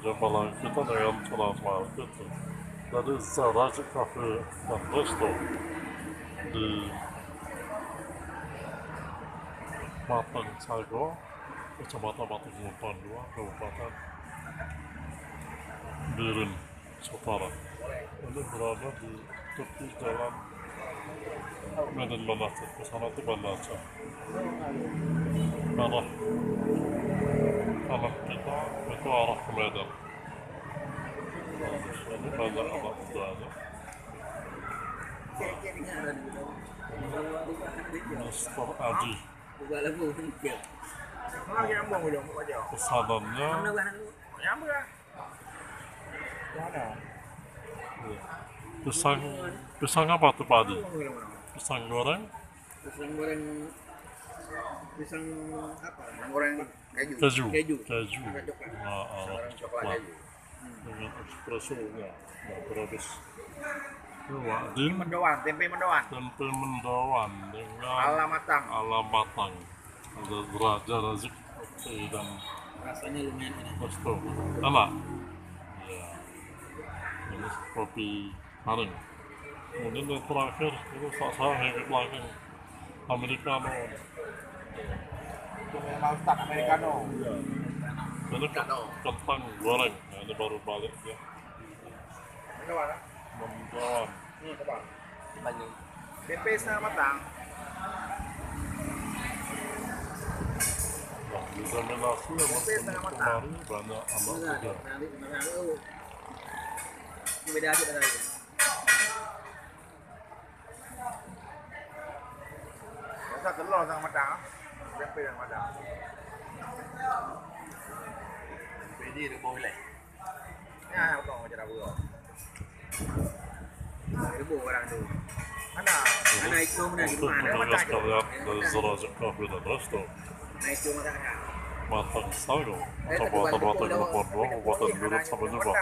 Jumpa lagi kita dengan Sulas Market dari Zaraja Cafe dan Resto di Matang Sago, Kecamatan Matang Mutan 2, Kabupaten Biren, Utara. Ini berada di tepi jalan Medan Banacak, ke sana itu Banacak. Arah kanan kita itu arah ke Medan. Nah, di sini banyak anak mudanya. Mr. Adi. Pesanannya pisang, pisang apa tuh Pak Adi? Pisang goreng? Pisang goreng, pisang apa? Pisang goreng keju. Keju. Coklat. Coklat keju. Dengan espresso-nya. Nah, terus Wading, Tempe mendoan. tempe mendoan dengan Ala matang. Ada Raja Razik dan Rasanya lumayan enak. Resto. Enak. Ya. Ini kopi haring. Kemudian yang terakhir itu saya heavy belakang Americano. Maltak americano. Ini kentang goreng. Nah, ini baru balik ya. Mendoan. Mendoan. Coba. Bagi. Tempe setengah matang. Nah, didominasi sama kemarin banyak anak muda. Beda aja tadi. Rasa telur setengah matang. Tempe setengah matang. Bedi itu boleh. Ya, potong aja dah buat. Ibu orang tu. Mana itu mana di Untuk mana? pendengar sekalian dari Zaraja Cafe dan Resto, Mana itu mana? Matang Sago, Kabupaten Batang, Kabupaten Biren, sampai jumpa.